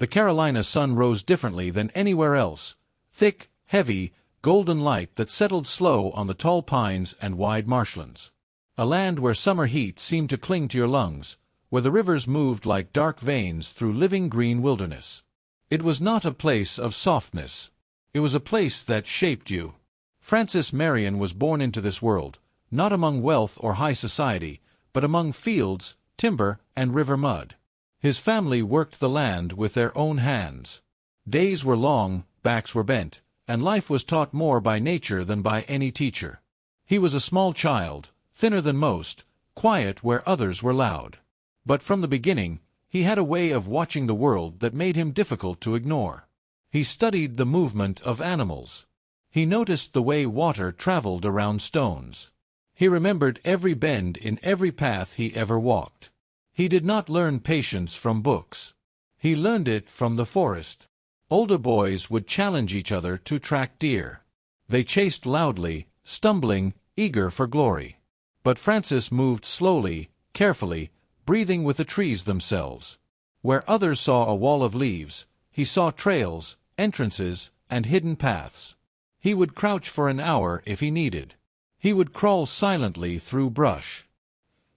The Carolina sun rose differently than anywhere else, thick, heavy, golden light that settled slow on the tall pines and wide marshlands. A land where summer heat seemed to cling to your lungs, where the rivers moved like dark veins through living green wilderness. It was not a place of softness. It was a place that shaped you. Francis Marion was born into this world, not among wealth or high society, but among fields, timber, and river mud. His family worked the land with their own hands. Days were long, backs were bent, and life was taught more by nature than by any teacher. He was a small child, thinner than most, quiet where others were loud. But from the beginning, he had a way of watching the world that made him difficult to ignore. He studied the movement of animals. He noticed the way water traveled around stones. He remembered every bend in every path he ever walked. He did not learn patience from books. He learned it from the forest. Older boys would challenge each other to track deer. They chased loudly, stumbling, eager for glory. But Francis moved slowly, carefully, breathing with the trees themselves. Where others saw a wall of leaves, he saw trails, entrances, and hidden paths. He would crouch for an hour if he needed. He would crawl silently through brush.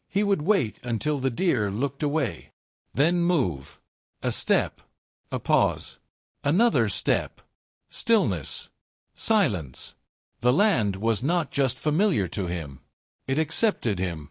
He would wait until the deer looked away. Then move. A step. A pause. Another step. Stillness. Silence. The land was not just familiar to him. It accepted him.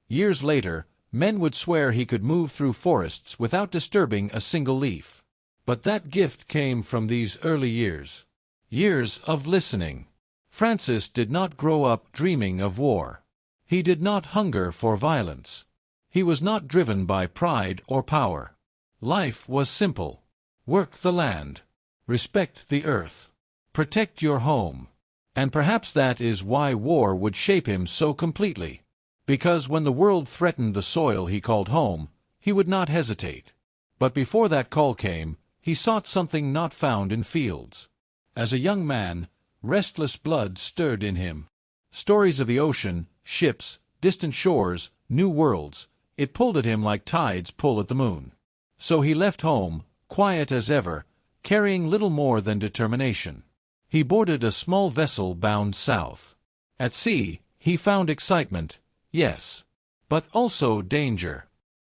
Years later, men would swear he could move through forests without disturbing a single leaf. But that gift came from these early years. Years of listening. Francis did not grow up dreaming of war. He did not hunger for violence. He was not driven by pride or power. Life was simple. Work the land. Respect the earth. Protect your home. And perhaps that is why war would shape him so completely. Because when the world threatened the soil he called home, he would not hesitate. But before that call came, he sought something not found in fields. As a young man, restless blood stirred in him. Stories of the ocean, ships, distant shores, new worlds, it pulled at him like tides pull at the moon. So he left home, quiet as ever, carrying little more than determination. He boarded a small vessel bound south. At sea, he found excitement, yes, but also danger.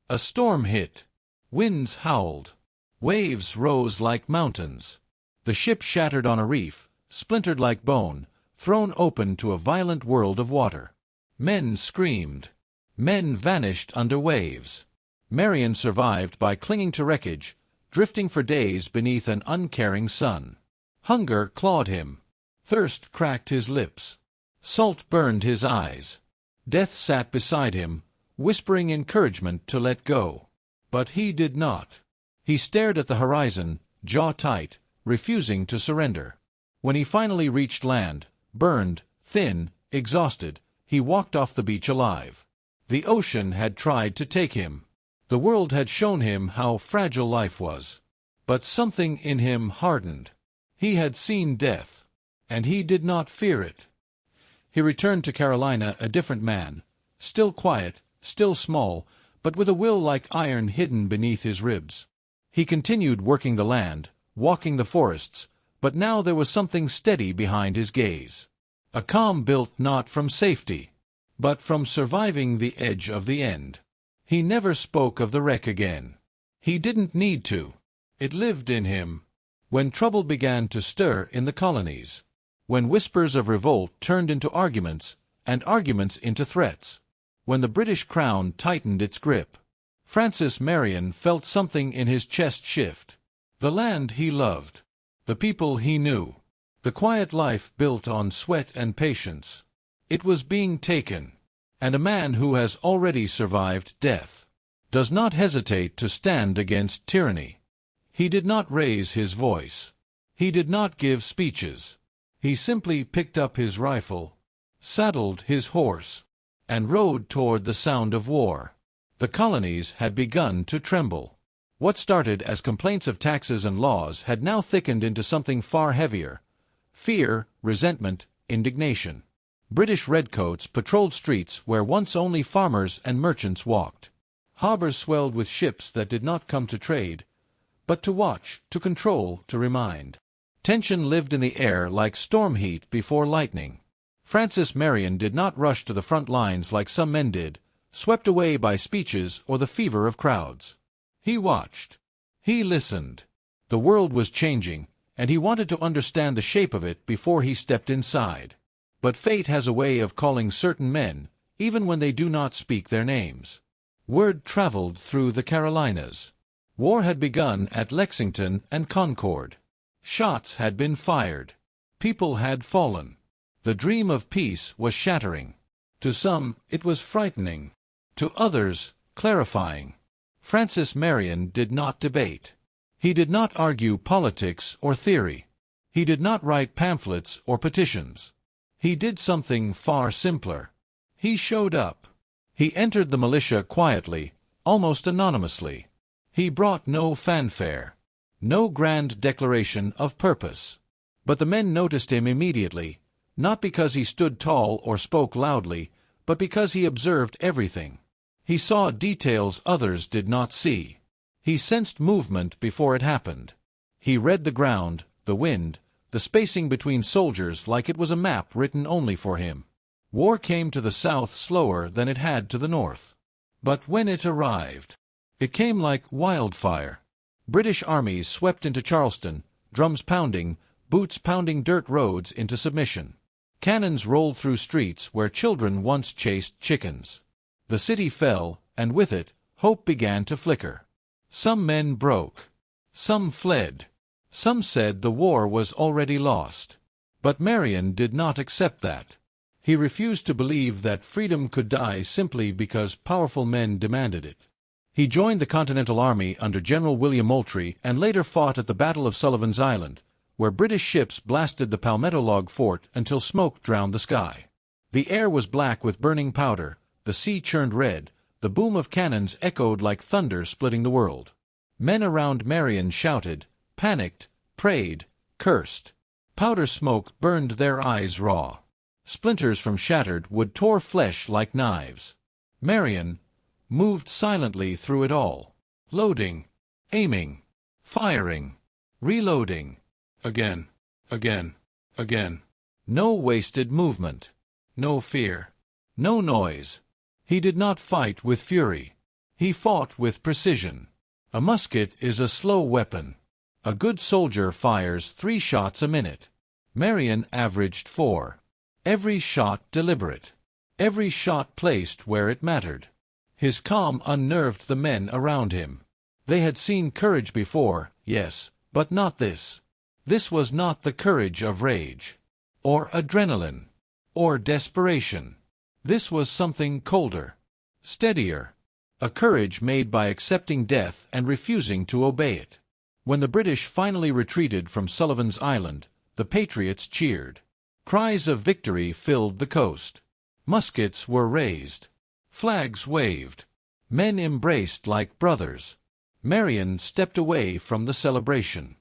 A storm hit. Winds howled. Waves rose like mountains. The ship shattered on a reef, splintered like bone, thrown open to a violent world of water. Men screamed. Men vanished under waves. Marion survived by clinging to wreckage, drifting for days beneath an uncaring sun. Hunger clawed him. Thirst cracked his lips. Salt burned his eyes. Death sat beside him, whispering encouragement to let go. But he did not. He stared at the horizon, jaw tight, refusing to surrender. When he finally reached land, burned, thin, exhausted, he walked off the beach alive. The ocean had tried to take him. The world had shown him how fragile life was. But something in him hardened. He had seen death, and he did not fear it. He returned to Carolina a different man, still quiet, still small, but with a will like iron hidden beneath his ribs. He continued working the land, walking the forests, but now there was something steady behind his gaze. A calm built not from safety, but from surviving the edge of the end. He never spoke of the wreck again. He didn't need to. It lived in him. When trouble began to stir in the colonies, when whispers of revolt turned into arguments, and arguments into threats, when the British crown tightened its grip, Francis Marion felt something in his chest shift. The land he loved, the people he knew, the quiet life built on sweat and patience. It was being taken. And a man who has already survived death does not hesitate to stand against tyranny. He did not raise his voice. He did not give speeches. He simply picked up his rifle, saddled his horse, and rode toward the sound of war. The colonies had begun to tremble. What started as complaints of taxes and laws had now thickened into something far heavier: fear, resentment, indignation. British redcoats patrolled streets where once only farmers and merchants walked. Harbors swelled with ships that did not come to trade, but to watch, to control, to remind. Tension lived in the air like storm heat before lightning. Francis Marion did not rush to the front lines like some men did, swept away by speeches or the fever of crowds. He watched. He listened. The world was changing, and he wanted to understand the shape of it before he stepped inside. But fate has a way of calling certain men, even when they do not speak their names. Word traveled through the Carolinas. War had begun at Lexington and Concord. Shots had been fired. People had fallen. The dream of peace was shattering. To some, it was frightening. To others, clarifying. Francis Marion did not debate. He did not argue politics or theory. He did not write pamphlets or petitions. He did something far simpler. He showed up. He entered the militia quietly, almost anonymously. He brought no fanfare, no grand declaration of purpose. But the men noticed him immediately, not because he stood tall or spoke loudly, but because he observed everything. He saw details others did not see. He sensed movement before it happened. He read the ground, the wind, the spacing between soldiers like it was a map written only for him. War came to the South slower than it had to the North. But when it arrived, it came like wildfire. British armies swept into Charleston, drums pounding, boots pounding dirt roads into submission. Cannons rolled through streets where children once chased chickens. The city fell, and with it, hope began to flicker. Some men broke. Some fled. Some said the war was already lost. But Marion did not accept that. He refused to believe that freedom could die simply because powerful men demanded it. He joined the Continental Army under General William Moultrie and later fought at the Battle of Sullivan's Island, where British ships blasted the Palmetto log fort until smoke drowned the sky. The air was black with burning powder, the sea churned red, the boom of cannons echoed like thunder splitting the world. Men around Marion shouted, panicked, prayed, cursed. Powder smoke burned their eyes raw. Splinters from shattered wood tore flesh like knives. Marion moved silently through it all, loading, aiming, firing, reloading. Again, again, again. No wasted movement. No fear. No noise. He did not fight with fury. He fought with precision. A musket is a slow weapon. A good soldier fires 3 shots a minute. Marion averaged 4. Every shot deliberate. Every shot placed where it mattered. His calm unnerved the men around him. They had seen courage before, yes, but not this. This was not the courage of rage, or adrenaline, or desperation. This was something colder, steadier, a courage made by accepting death and refusing to obey it. When the British finally retreated from Sullivan's Island, the patriots cheered. Cries of victory filled the coast. Muskets were raised. Flags waved. Men embraced like brothers. Marion stepped away from the celebration.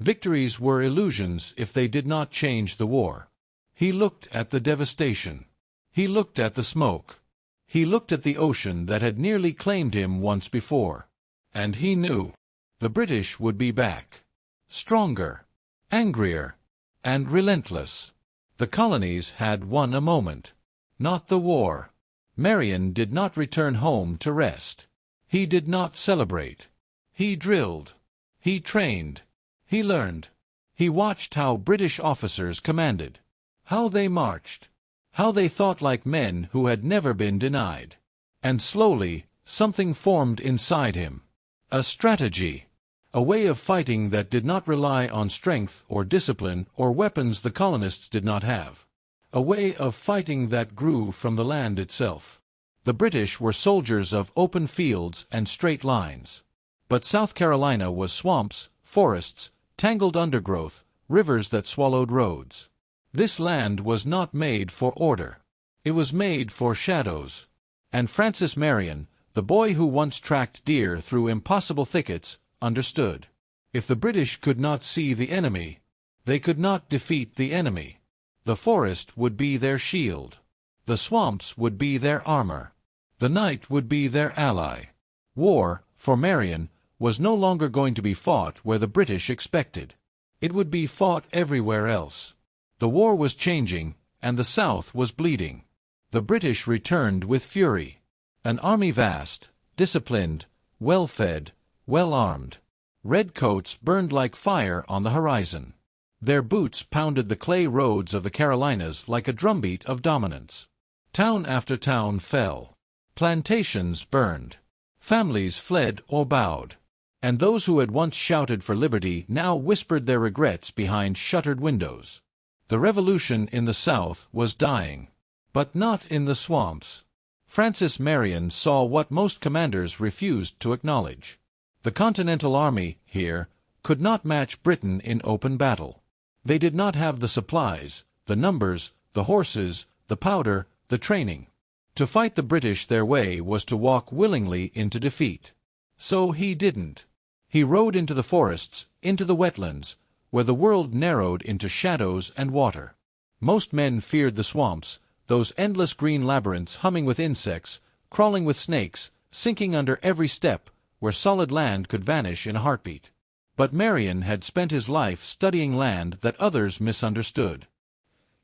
Victories were illusions if they did not change the war. He looked at the devastation. He looked at the smoke. He looked at the ocean that had nearly claimed him once before. And he knew the British would be back. Stronger, angrier, and relentless. The colonies had won a moment, not the war. Marion did not return home to rest. He did not celebrate. He drilled. He trained. He learned. He watched how British officers commanded, how they marched, how they thought like men who had never been denied. And slowly, something formed inside him. A strategy. A way of fighting that did not rely on strength or discipline or weapons the colonists did not have. A way of fighting that grew from the land itself. The British were soldiers of open fields and straight lines. But South Carolina was swamps, forests, tangled undergrowth, rivers that swallowed roads. This land was not made for order. It was made for shadows. And Francis Marion, the boy who once tracked deer through impossible thickets, understood. If the British could not see the enemy, they could not defeat the enemy. The forest would be their shield. The swamps would be their armor. The night would be their ally. War, for Marion, was no longer going to be fought where the British expected. It would be fought everywhere else. The war was changing, and the South was bleeding. The British returned with fury. An army vast, disciplined, well-fed, well-armed. Redcoats burned like fire on the horizon. Their boots pounded the clay roads of the Carolinas like a drumbeat of dominance. Town after town fell. Plantations burned. Families fled or bowed. And those who had once shouted for liberty now whispered their regrets behind shuttered windows. The revolution in the South was dying. But not in the swamps. Francis Marion saw what most commanders refused to acknowledge. The Continental Army, here, could not match Britain in open battle. They did not have the supplies, the numbers, the horses, the powder, the training. To fight the British their way was to walk willingly into defeat. So he didn't. He rode into the forests, into the wetlands, where the world narrowed into shadows and water. Most men feared the swamps, those endless green labyrinths humming with insects, crawling with snakes, sinking under every step, where solid land could vanish in a heartbeat. But Marion had spent his life studying land that others misunderstood.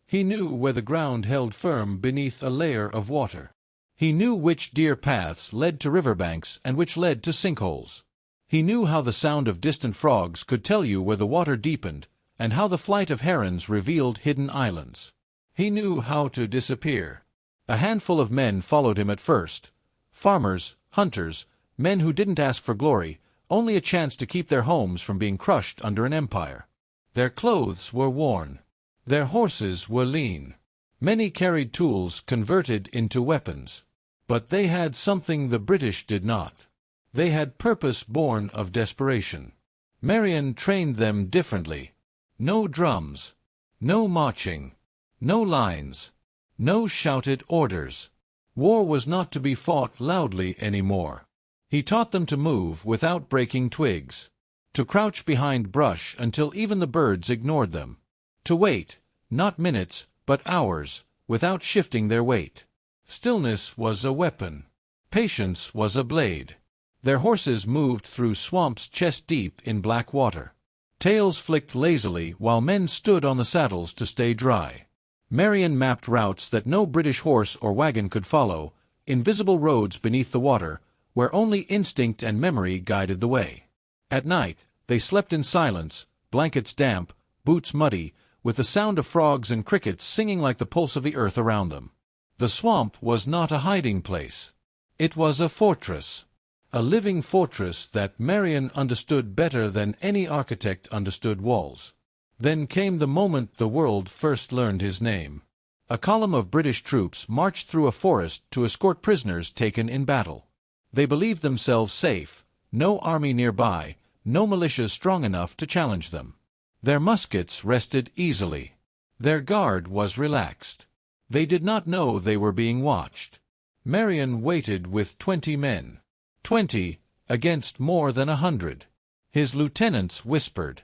He knew where the ground held firm beneath a layer of water. He knew which deer paths led to riverbanks and which led to sinkholes. He knew how the sound of distant frogs could tell you where the water deepened, and how the flight of herons revealed hidden islands. He knew how to disappear. A handful of men followed him at first. Farmers, hunters, men who didn't ask for glory, only a chance to keep their homes from being crushed under an empire. Their clothes were worn. Their horses were lean. Many carried tools converted into weapons. But they had something the British did not. They had purpose born of desperation. Marion trained them differently. No drums. No marching. No lines. No shouted orders. War was not to be fought loudly anymore. He taught them to move without breaking twigs, to crouch behind brush until even the birds ignored them, to wait, not minutes, but hours, without shifting their weight. Stillness was a weapon. Patience was a blade. Their horses moved through swamps chest-deep in black water. Tails flicked lazily while men stood on the saddles to stay dry. Marion mapped routes that no British horse or wagon could follow, invisible roads beneath the water, where only instinct and memory guided the way. At night, they slept in silence, blankets damp, boots muddy, with the sound of frogs and crickets singing like the pulse of the earth around them. The swamp was not a hiding place. It was a fortress. A living fortress that Marion understood better than any architect understood walls. Then came the moment the world first learned his name. A column of British troops marched through a forest to escort prisoners taken in battle. They believed themselves safe, no army nearby, no militias strong enough to challenge them. Their muskets rested easily. Their guard was relaxed. They did not know they were being watched. Marion waited with 20 men. 20 against more than 100. His lieutenants whispered,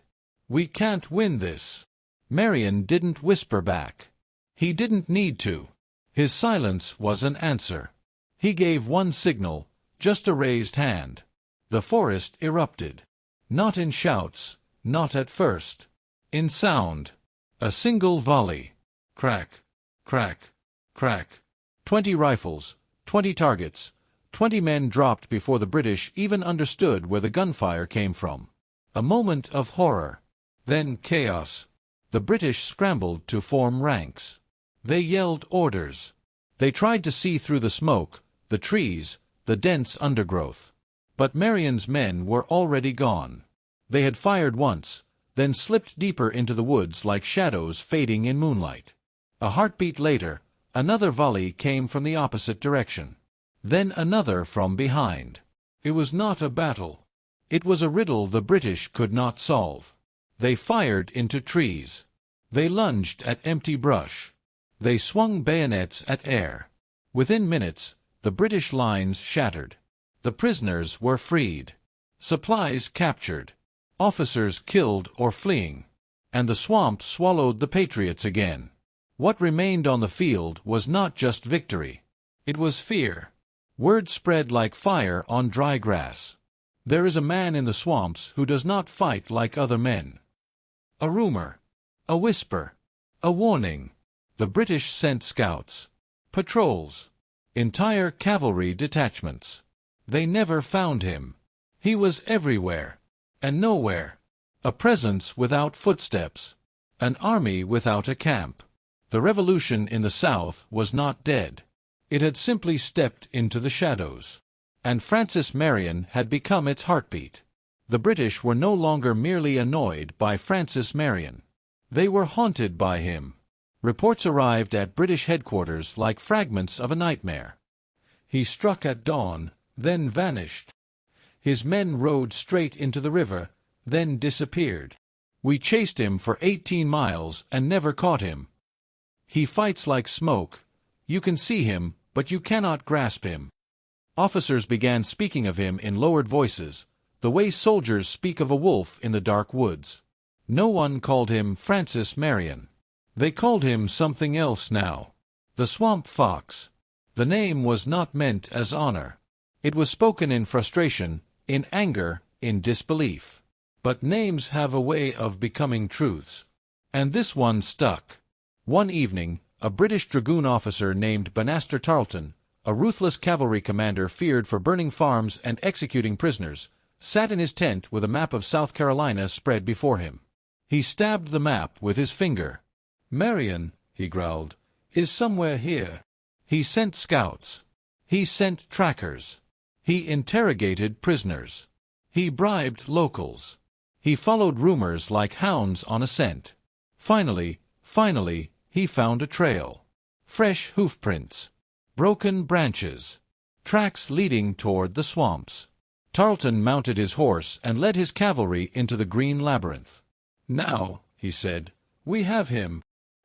"We can't win this." Marion didn't whisper back. He didn't need to. His silence was an answer. He gave one signal, just a raised hand. The forest erupted. Not in shouts, not at first. In sound. A single volley. Crack, crack, crack. 20 rifles, 20 targets. 20 men dropped before the British even understood where the gunfire came from. A moment of horror. Then chaos. The British scrambled to form ranks. They yelled orders. They tried to see through the smoke, the trees, the dense undergrowth. But Marion's men were already gone. They had fired once, then slipped deeper into the woods like shadows fading in moonlight. A heartbeat later, another volley came from the opposite direction. Then another from behind. It was not a battle. It was a riddle the British could not solve. They fired into trees. They lunged at empty brush. They swung bayonets at air. Within minutes, the British lines shattered. The prisoners were freed. Supplies captured. Officers killed or fleeing. And the swamp swallowed the patriots again. What remained on the field was not just victory. It was fear. Word spread like fire on dry grass. There is a man in the swamps who does not fight like other men. A rumor. A whisper. A warning. The British sent scouts. Patrols. Entire cavalry detachments. They never found him. He was everywhere. And nowhere. A presence without footsteps. An army without a camp. The revolution in the South was not dead. It had simply stepped into the shadows. And Francis Marion had become its heartbeat. The British were no longer merely annoyed by Francis Marion. They were haunted by him. Reports arrived at British headquarters like fragments of a nightmare. He struck at dawn, then vanished. His men rode straight into the river, then disappeared. We chased him for 18 miles and never caught him. He fights like smoke. You can see him, but you cannot grasp him. Officers began speaking of him in lowered voices, the way soldiers speak of a wolf in the dark woods. No one called him Francis Marion. They called him something else now. The Swamp Fox. The name was not meant as honor. It was spoken in frustration, in anger, in disbelief. But names have a way of becoming truths. And this one stuck. One evening, a British dragoon officer named Banastre Tarleton, a ruthless cavalry commander feared for burning farms and executing prisoners, sat in his tent with a map of South Carolina spread before him. He stabbed the map with his finger. "Marion," he growled, "is somewhere here." He sent scouts. He sent trackers. He interrogated prisoners. He bribed locals. He followed rumors like hounds on a scent. Finally, he found a trail. Fresh hoofprints. Broken branches. Tracks leading toward the swamps. Tarleton mounted his horse and led his cavalry into the green labyrinth. "Now," he said, "we have him."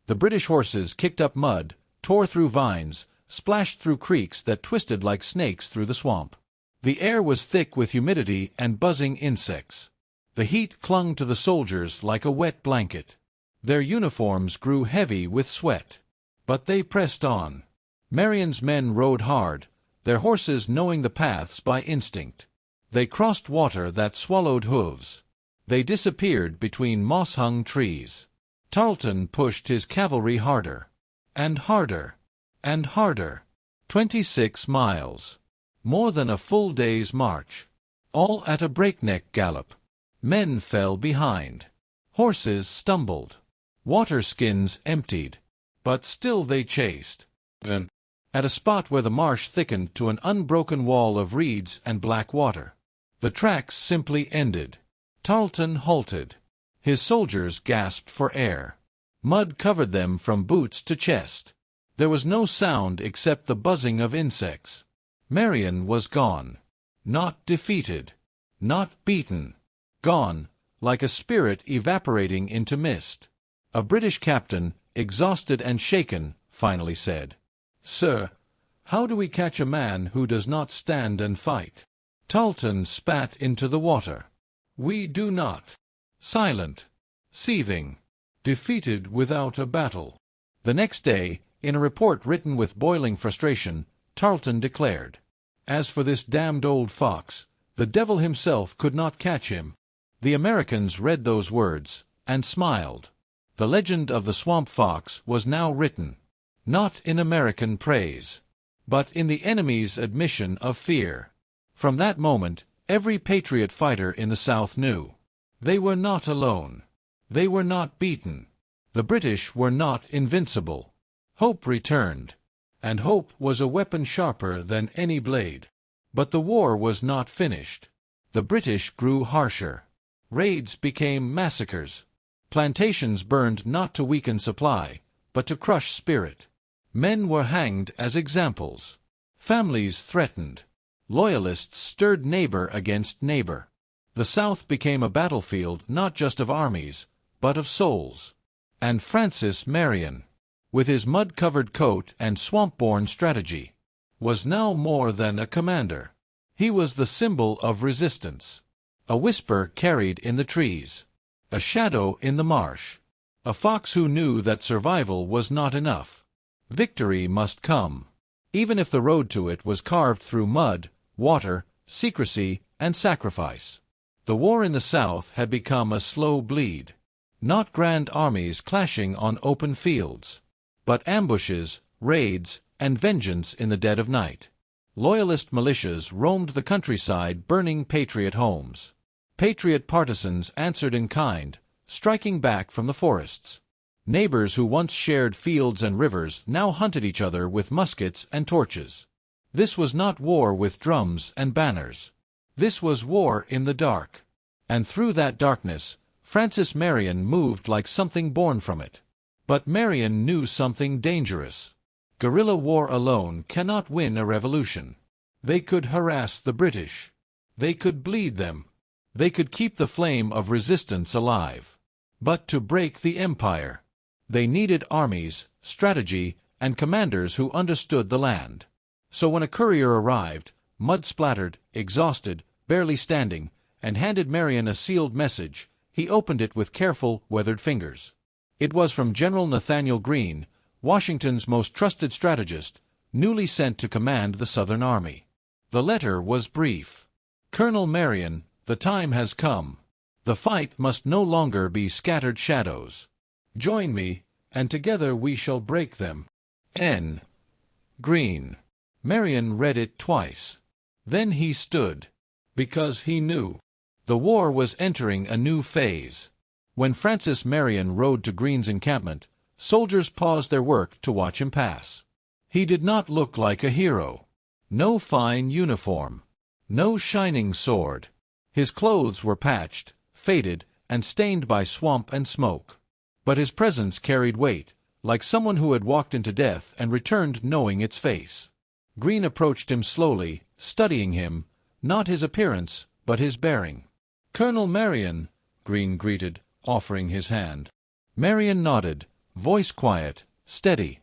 The British horses kicked up mud, tore through vines, splashed through creeks that twisted like snakes through the swamp. The air was thick with humidity and buzzing insects. The heat clung to the soldiers like a wet blanket. Their uniforms grew heavy with sweat. But they pressed on. Marion's men rode hard, their horses knowing the paths by instinct. They crossed water that swallowed hooves. They disappeared between moss-hung trees. Tarleton pushed his cavalry harder. And harder. And harder. 26 miles. More than a full day's march. All at a breakneck gallop. Men fell behind. Horses stumbled. Water skins emptied. But still they chased. Then, at a spot where the marsh thickened to an unbroken wall of reeds and black water, the tracks simply ended. Tarleton halted. His soldiers gasped for air. Mud covered them from boots to chest. There was no sound except the buzzing of insects. Marion was gone. Not defeated. Not beaten. Gone, like a spirit evaporating into mist. A British captain, exhausted and shaken, finally said, "Sir, how do we catch a man who does not stand and fight?" Tarleton spat into the water. "We do not." Silent. Seething. Defeated without a battle. The next day, in a report written with boiling frustration, Tarleton declared, "As for this damned old fox, the devil himself could not catch him." The Americans read those words, and smiled. The legend of the Swamp Fox was now written, not in American praise, but in the enemy's admission of fear. From that moment, every patriot fighter in the South knew. They were not alone. They were not beaten. The British were not invincible. Hope returned. And hope was a weapon sharper than any blade. But the war was not finished. The British grew harsher. Raids became massacres. Plantations burned not to weaken supply, but to crush spirit. Men were hanged as examples. Families threatened. Loyalists stirred neighbor against neighbor. The South became a battlefield not just of armies, but of souls. And Francis Marion, with his mud-covered coat and swamp-born strategy, was now more than a commander. He was the symbol of resistance. A whisper carried in the trees. A shadow in the marsh. A fox who knew that survival was not enough. Victory must come, even if the road to it was carved through mud, water, secrecy, and sacrifice. The war in the South had become a slow bleed. Not grand armies clashing on open fields, but ambushes, raids, and vengeance in the dead of night. Loyalist militias roamed the countryside burning patriot homes. Patriot partisans answered in kind, striking back from the forests. Neighbors who once shared fields and rivers now hunted each other with muskets and torches. This was not war with drums and banners. This was war in the dark. And through that darkness, Francis Marion moved like something born from it. But Marion knew something dangerous. Guerrilla war alone cannot win a revolution. They could harass the British. They could bleed them. They could keep the flame of resistance alive. But to break the empire, they needed armies, strategy, and commanders who understood the land. So when a courier arrived, mud-splattered, exhausted, barely standing, and handed Marion a sealed message, he opened it with careful, weathered fingers. It was from General Nathanael Greene, Washington's most trusted strategist, newly sent to command the Southern Army. The letter was brief. Colonel Marion, the time has come. The fight must no longer be scattered shadows. Join me, and together we shall break them. N. Greene. Marion read it twice. Then he stood. Because he knew. The war was entering a new phase. When Francis Marion rode to Greene's encampment, soldiers paused their work to watch him pass. He did not look like a hero. No fine uniform. No shining sword. His clothes were patched, faded, and stained by swamp and smoke. But his presence carried weight, like someone who had walked into death and returned knowing its face. Greene approached him slowly, studying him, not his appearance, but his bearing. "Colonel Marion," Greene greeted, offering his hand. Marion nodded, voice quiet, steady.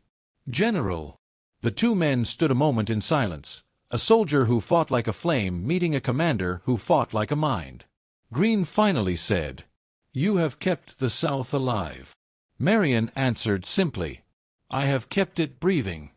"General." The two men stood a moment in silence, a soldier who fought like a flame meeting a commander who fought like a mind. Greene finally said, "You have kept the South alive." Marion answered simply, "I have kept it breathing.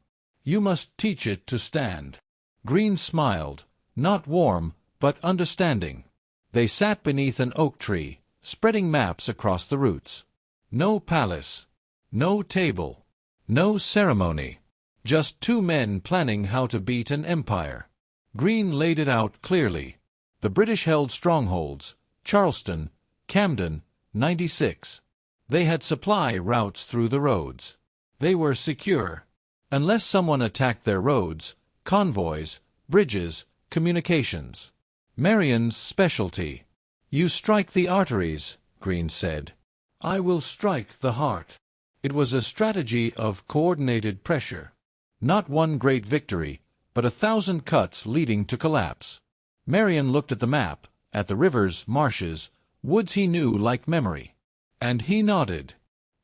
You must teach it to stand." Greene smiled, not warm, but understanding. They sat beneath an oak tree, spreading maps across the roots. No palace, no table, no ceremony. Just two men planning how to beat an empire. Greene laid it out clearly. The British held strongholds, Charleston, Camden, 96. They had supply routes through the roads. They were secure. Unless someone attacked their roads, convoys, bridges, communications. Marion's specialty. "You strike the arteries," Greene said. "I will strike the heart." It was a strategy of coordinated pressure. Not one great victory, but 1,000 cuts leading to collapse. Marion looked at the map, at the rivers, marshes, woods he knew like memory. And he nodded.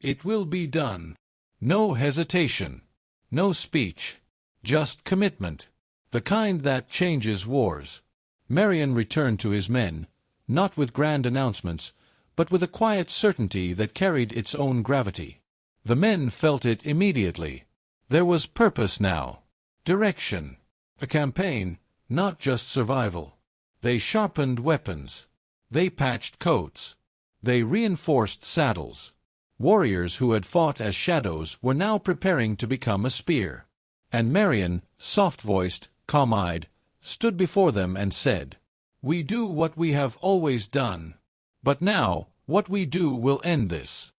"It will be done." No hesitation. No speech. Just commitment. The kind that changes wars. Marion returned to his men, not with grand announcements, but with a quiet certainty that carried its own gravity. The men felt it immediately. There was purpose now. Direction. A campaign, not just survival. They sharpened weapons. They patched coats. They reinforced saddles. Warriors who had fought as shadows were now preparing to become a spear. And Marion, soft-voiced, calm-eyed, stood before them and said, "We do what we have always done. But now, what we do will end this.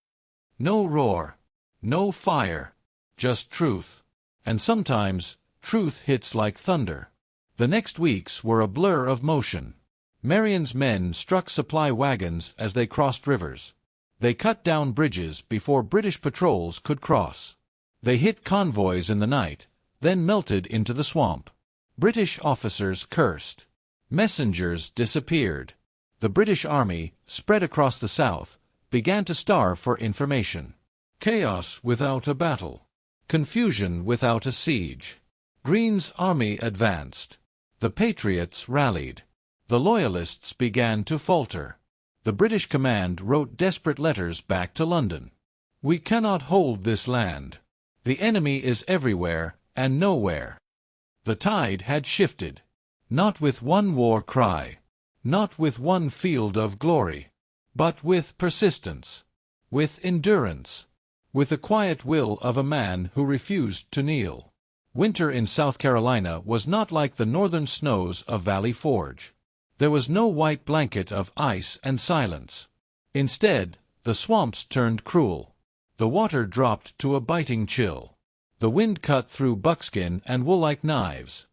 No roar. No fire. Just truth. And sometimes, truth hits like thunder." The next weeks were a blur of motion. Marion's men struck supply wagons as they crossed rivers. They cut down bridges before British patrols could cross. They hit convoys in the night, then melted into the swamp. British officers cursed. Messengers disappeared. The British Army, spread across the South, began to starve for information. Chaos without a battle. Confusion without a siege. Greene's army advanced. The Patriots rallied. The Loyalists began to falter. The British command wrote desperate letters back to London. "We cannot hold this land. The enemy is everywhere and nowhere." The tide had shifted. Not with one war cry, not with one field of glory, but with persistence, with endurance, with the quiet will of a man who refused to kneel. Winter in South Carolina was not like the northern snows of Valley Forge. There was no white blanket of ice and silence. Instead, the swamps turned cruel. The water dropped to a biting chill. The wind cut through buckskin and wool like knives.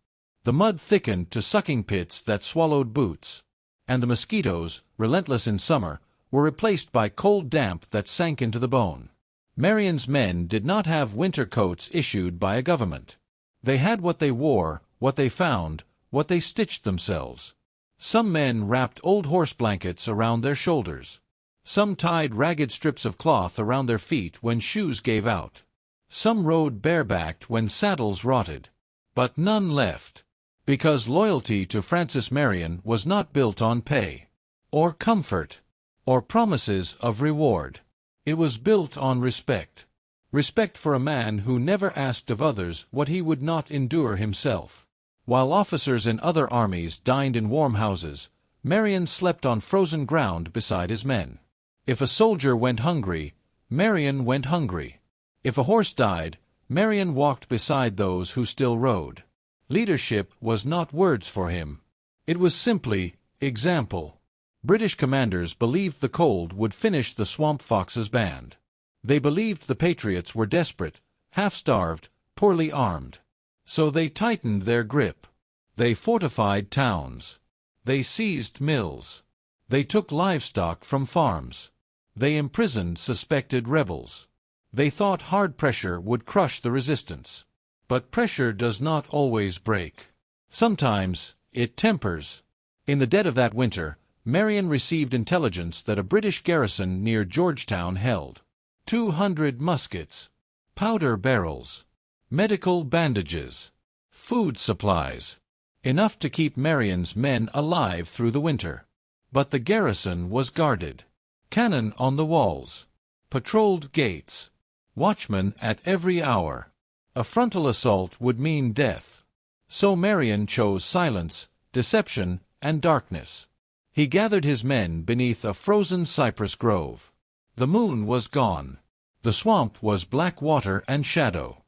The mud thickened to sucking pits that swallowed boots. And the mosquitoes, relentless in summer, were replaced by cold damp that sank into the bone. Marion's men did not have winter coats issued by a government. They had what they wore, what they found, what they stitched themselves. Some men wrapped old horse blankets around their shoulders. Some tied ragged strips of cloth around their feet when shoes gave out. Some rode barebacked when saddles rotted. But none left. Because loyalty to Francis Marion was not built on pay, or comfort, or promises of reward. It was built on respect. Respect for a man who never asked of others what he would not endure himself. While officers in other armies dined in warm houses, Marion slept on frozen ground beside his men. If a soldier went hungry, Marion went hungry. If a horse died, Marion walked beside those who still rode. Leadership was not words for him. It was simply example. British commanders believed the cold would finish the Swamp Fox's band. They believed the Patriots were desperate, half-starved, poorly armed. So they tightened their grip. They fortified towns. They seized mills. They took livestock from farms. They imprisoned suspected rebels. They thought hard pressure would crush the resistance. But pressure does not always break. Sometimes it tempers. In the dead of that winter, Marion received intelligence that a British garrison near Georgetown held 200 muskets, powder barrels, medical bandages, food supplies, enough to keep Marion's men alive through the winter. But the garrison was guarded. Cannon on the walls, patrolled gates, watchmen at every hour. A frontal assault would mean death. So Marion chose silence, deception, and darkness. He gathered his men beneath a frozen cypress grove. The moon was gone. The swamp was black water and shadow.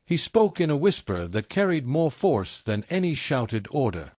He spoke in a whisper that carried more force than any shouted order.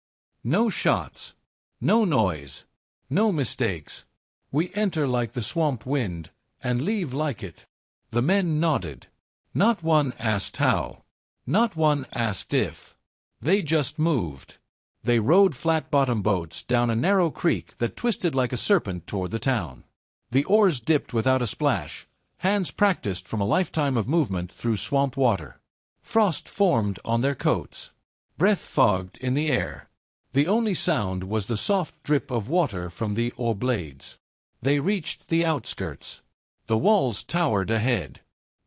No shots. No noise. No mistakes. We enter like the swamp wind, and leave like it. The men nodded. Not one asked how. Not one asked if. They just moved. They rowed flat-bottom boats down a narrow creek that twisted like a serpent toward the town. The oars dipped without a splash, hands practiced from a lifetime of movement through swamped water. Frost formed on their coats. Breath fogged in the air. The only sound was the soft drip of water from the oar blades. They reached the outskirts. The walls towered ahead.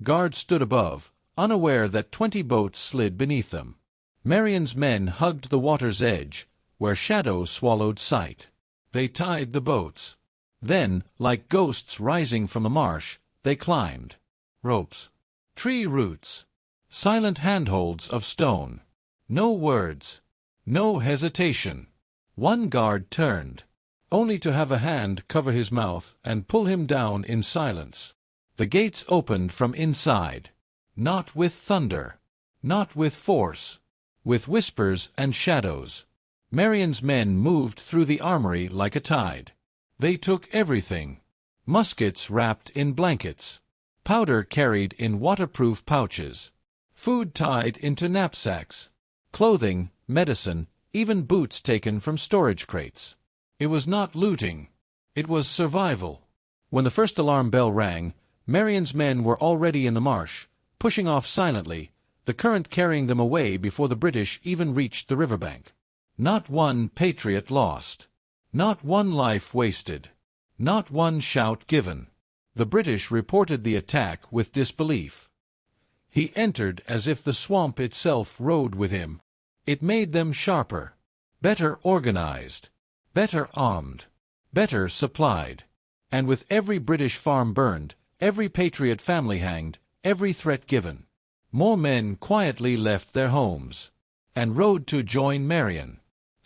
Guards stood above, unaware that 20 boats slid beneath them. Marion's men hugged the water's edge, where shadows swallowed sight. They tied the boats. Then, like ghosts rising from the marsh, they climbed. Ropes. Tree roots. Silent handholds of stone. No words. No hesitation. One guard turned, only to have a hand cover his mouth and pull him down in silence. The gates opened from inside. Not with thunder. Not with force. With whispers and shadows. Marion's men moved through the armory like a tide. They took everything. Muskets wrapped in blankets. Powder carried in waterproof pouches. Food tied into knapsacks. Clothing, medicine, even boots taken from storage crates. It was not looting. It was survival. When the first alarm bell rang, Marion's men were already in the marsh, pushing off silently, the current carrying them away before the British even reached the riverbank. Not one patriot lost. Not one life wasted. Not one shout given. The British reported the attack with disbelief. He entered as if the swamp itself rode with him. It made them sharper, better organized, better armed, better supplied. And with every British farm burned, every patriot family hanged, every threat given, more men quietly left their homes and rode to join Marion.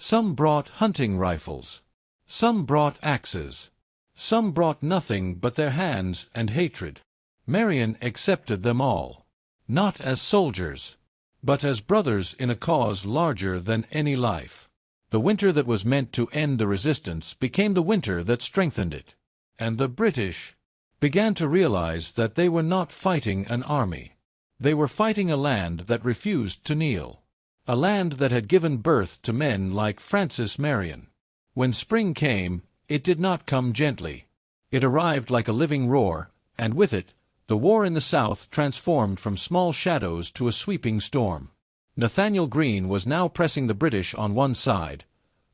Some brought hunting rifles. Some brought axes. Some brought nothing but their hands and hatred. Marion accepted them all, not as soldiers, but as brothers in a cause larger than any life. The winter that was meant to end the resistance became the winter that strengthened it. And the British began to realize that they were not fighting an army. They were fighting a land that refused to kneel. A land that had given birth to men like Francis Marion. When spring came, it did not come gently. It arrived like a living roar, and with it, the war in the South transformed from small shadows to a sweeping storm. Nathanael Greene was now pressing the British on one side,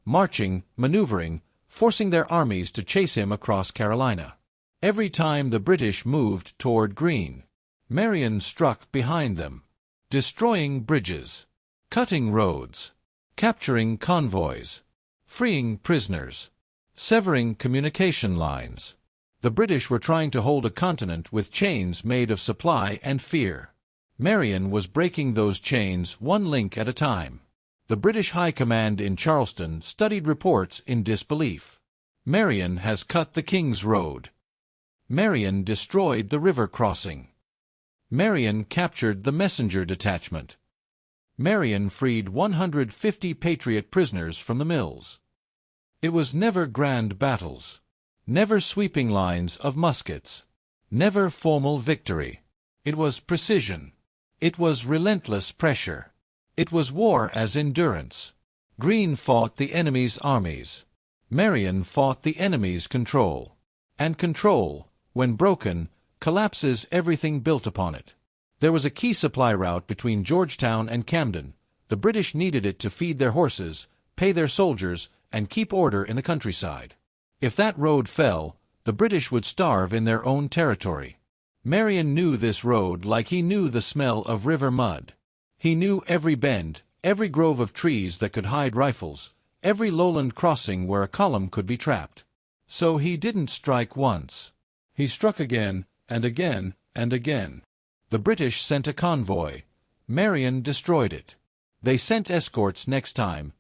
marching, maneuvering, forcing their armies to chase him across Carolina. Every time the British moved toward Greene, Marion struck behind them, destroying bridges, cutting roads, capturing convoys, freeing prisoners, severing communication lines. The British were trying to hold a continent with chains made of supply and fear. Marion was breaking those chains one link at a time. The British High Command in Charleston studied reports in disbelief. Marion has cut the King's Road. Marion destroyed the river crossing. Marion captured the messenger detachment. Marion freed 150 Patriot prisoners from the mills. It was never grand battles, never sweeping lines of muskets, never formal victory. It was precision. It was relentless pressure. It was war as endurance. Greene fought the enemy's armies. Marion fought the enemy's control. And control, when broken, collapses everything built upon it. There was a key supply route between Georgetown and Camden. The British needed it to feed their horses, pay their soldiers, and keep order in the countryside. If that road fell, the British would starve in their own territory. Marion knew this road like he knew the smell of river mud. He knew every bend, every grove of trees that could hide rifles, every lowland crossing where a column could be trapped. So he didn't strike once. He struck again, and again, and again. The British sent a convoy. Marion destroyed it. They sent escorts next time.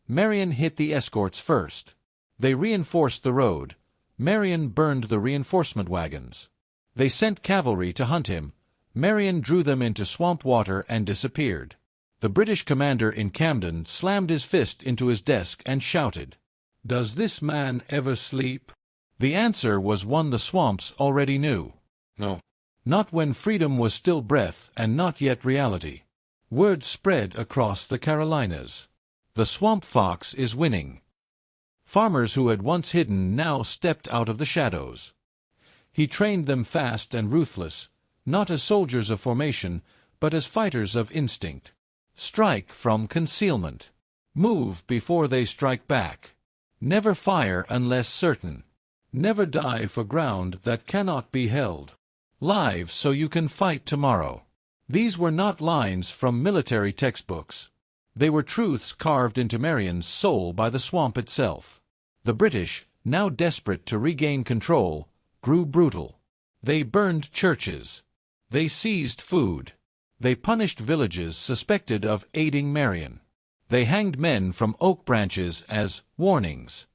Marion hit the escorts first. They reinforced the road. Marion burned the reinforcement wagons. They sent cavalry to hunt him. Marion drew them into swamp water and disappeared. The British commander in Camden slammed his fist into his desk and shouted, "Does this man ever sleep?" The answer was one the swamps already knew. No. Not when freedom was still breath and not yet reality. Word spread across the Carolinas. The swamp fox is winning. Farmers who had once hidden now stepped out of the shadows. He trained them fast and ruthless, not as soldiers of formation, but as fighters of instinct. Strike from concealment. Move before they strike back. Never fire unless certain. Never die for ground that cannot be held. Live so you can fight tomorrow. These were not lines from military textbooks. They were truths carved into Marion's soul by the swamp itself. The British, now desperate to regain control, grew brutal. They burned churches. They seized food. They punished villages suspected of aiding Marion. They hanged men from oak branches as warnings.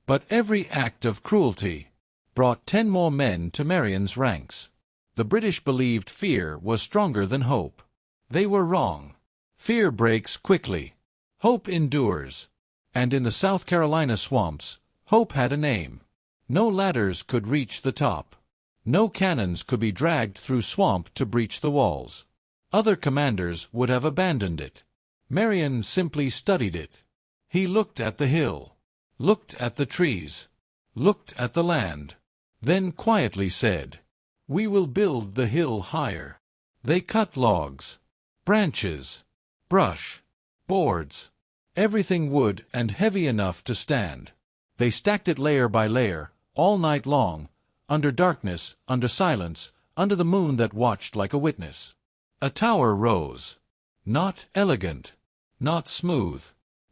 But every act of cruelty brought 10 more men to Marion's ranks. The British believed fear was stronger than hope. They were wrong. Fear breaks quickly. Hope endures. And in the South Carolina swamps, hope had a name. No ladders could reach the top. No cannons could be dragged through swamp to breach the walls. Other commanders would have abandoned it. Marion simply studied it. He looked at the hill, looked at the trees, looked at the land, then quietly said, "We will build the hill higher." They cut logs, branches, brush, boards, everything wood and heavy enough to stand. They stacked it layer by layer, all night long, under darkness, under silence, under the moon that watched like a witness. A tower rose, not elegant, not smooth,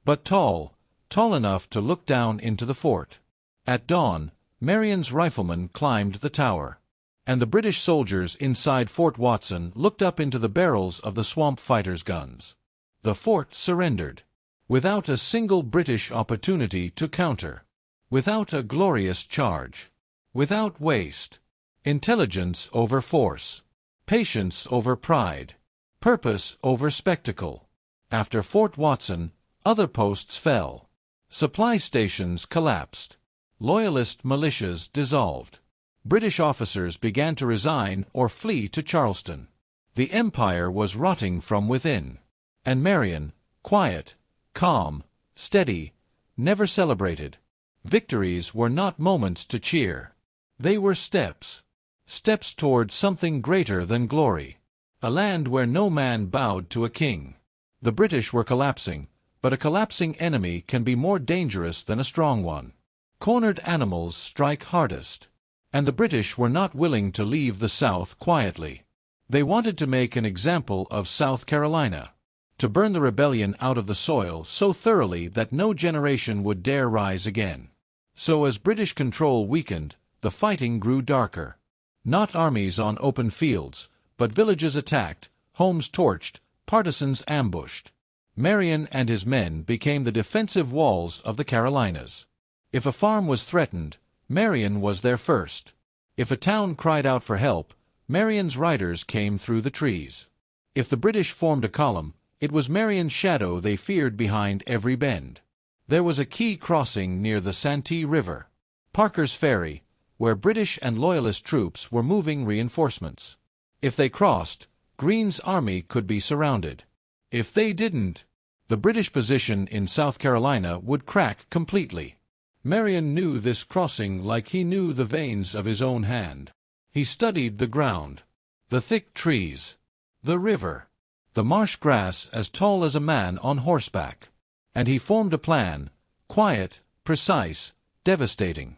but tall, tall enough to look down into the fort. At dawn, Marion's riflemen climbed the tower, and the British soldiers inside Fort Watson looked up into the barrels of the swamp fighters' guns. The fort surrendered. without a single British opportunity to counter, without a glorious charge, without waste. Intelligence over force, patience over pride, purpose over spectacle. After Fort Watson, other posts fell. Supply stations collapsed. Loyalist militias dissolved. British officers began to resign or flee to Charleston. The empire was rotting from within. And Marion, quiet, calm, steady, never celebrated. Victories were not moments to cheer. They were steps. Steps toward something greater than glory. A land where no man bowed to a king. The British were collapsing, but a collapsing enemy can be more dangerous than a strong one. Cornered animals strike hardest. And the British were not willing to leave the South quietly. They wanted to make an example of South Carolina, to burn the rebellion out of the soil so thoroughly that no generation would dare rise again. So as British control weakened, the fighting grew darker. Not armies on open fields, but villages attacked, homes torched, partisans ambushed. Marion and his men became the defensive walls of the Carolinas. If a farm was threatened, Marion was there first. If a town cried out for help, Marion's riders came through the trees. If the British formed a column, it was Marion's shadow they feared behind every bend. There was a key crossing near the Santee River, Parker's Ferry, where British and Loyalist troops were moving reinforcements. If they crossed, Greene's army could be surrounded. If they didn't, the British position in South Carolina would crack completely. Marion knew this crossing like he knew the veins of his own hand. He studied the ground, the thick trees, the river, the marsh grass as tall as a man on horseback. And he formed a plan, quiet, precise, devastating.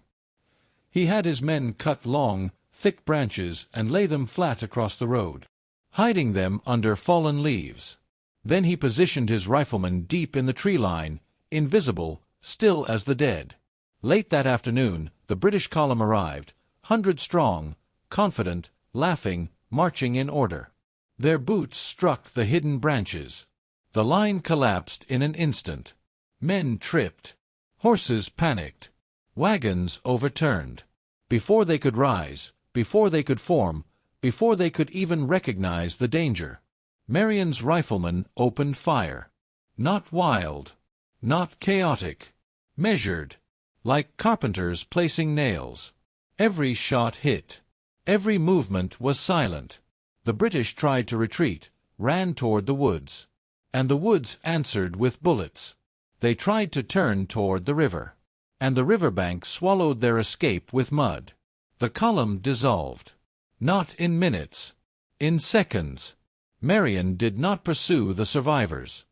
He had his men cut long, thick branches and lay them flat across the road, hiding them under fallen leaves. Then he positioned his riflemen deep in the tree line, invisible, still as the dead. Late that afternoon, the British column arrived, 100 strong, confident, laughing, marching in order. Their boots struck the hidden branches. The line collapsed in an instant. Men tripped. Horses panicked. Wagons overturned. Before they could rise, before they could form, before they could even recognize the danger, Marion's riflemen opened fire. Not wild, not chaotic, measured, like carpenters placing nails. Every shot hit. Every movement was silent. The British tried to retreat, ran toward the woods. And the woods answered with bullets. They tried to turn toward the river. And the riverbank swallowed their escape with mud. The column dissolved. Not in minutes. In seconds. Marion did not pursue the survivors.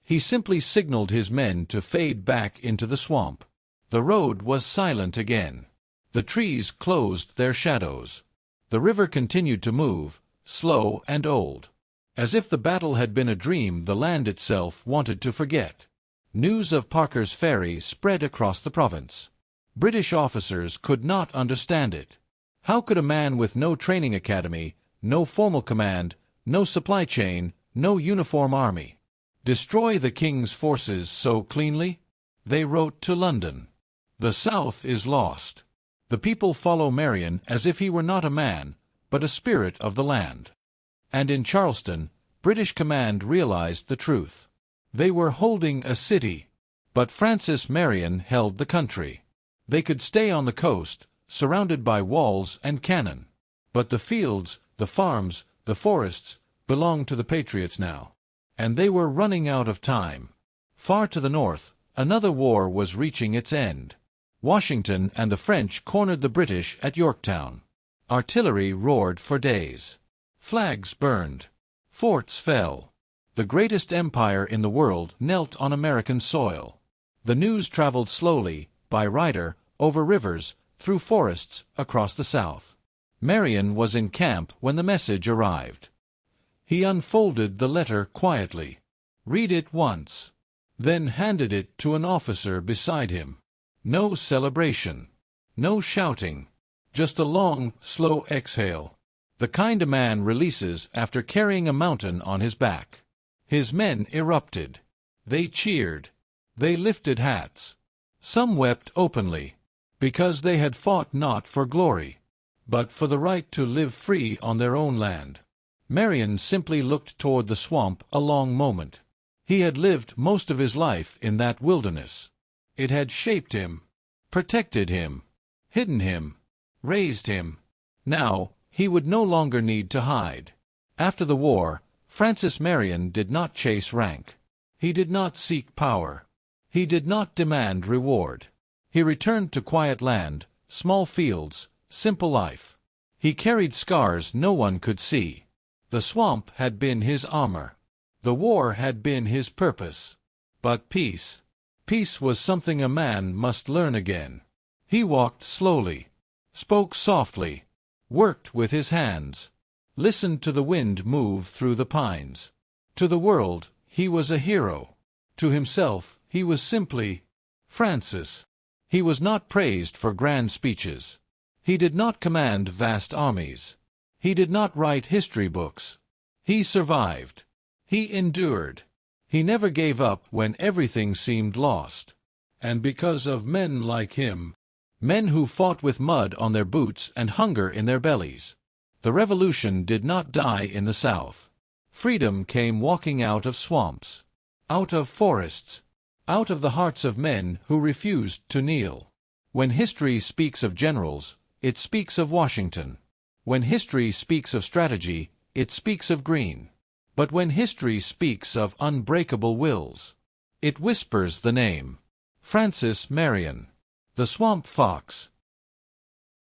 He simply signaled his men to fade back into the swamp. The road was silent again. The trees closed their shadows. The river continued to move, slow and old. As if the battle had been a dream the land itself wanted to forget. News of Parker's Ferry spread across the province. British officers could not understand it. How could a man with no training academy, no formal command, no supply chain, no uniform army, destroy the king's forces so cleanly? They wrote to London. The South is lost. The people follow Marion as if he were not a man, but a spirit of the land. And in Charleston, British command realized the truth. They were holding a city, but Francis Marion held the country. They could stay on the coast, surrounded by walls and cannon. But the fields, the farms, the forests, belonged to the Patriots now. And they were running out of time. Far to the north, another war was reaching its end. Washington and the French cornered the British at Yorktown. Artillery roared for days. Flags burned. Forts fell. The greatest empire in the world knelt on American soil. The news traveled slowly, by rider, over rivers, through forests, across the South. Marion was in camp when the message arrived. He unfolded the letter quietly. Read it once. Then handed it to an officer beside him. No celebration. No shouting. Just a long, slow exhale. The kind a man releases after carrying a mountain on his back. His men erupted. They cheered. They lifted hats. Some wept openly, because they had fought not for glory, but for the right to live free on their own land. Marion simply looked toward the swamp a long moment. He had lived most of his life in that wilderness. It had shaped him, protected him, hidden him, raised him. Now, he would no longer need to hide. After the war, Francis Marion did not chase rank. He did not seek power. He did not demand reward. He returned to quiet land, small fields, simple life. He carried scars no one could see. The swamp had been his armor. The war had been his purpose. But peace was something a man must learn again. He walked slowly, spoke softly, worked with his hands, listened to the wind move through the pines. To the world, he was a hero. To himself, he was simply Francis. He was not praised for grand speeches. He did not command vast armies. He did not write history books. He survived. He endured. He never gave up when everything seemed lost. And because of men like him, men who fought with mud on their boots and hunger in their bellies, the revolution did not die in the South. Freedom came walking out of swamps, out of forests, out of the hearts of men who refused to kneel. When history speaks of generals, it speaks of Washington. When history speaks of strategy, it speaks of Greene. But when history speaks of unbreakable wills, it whispers the name Francis Marion. The swamp fox,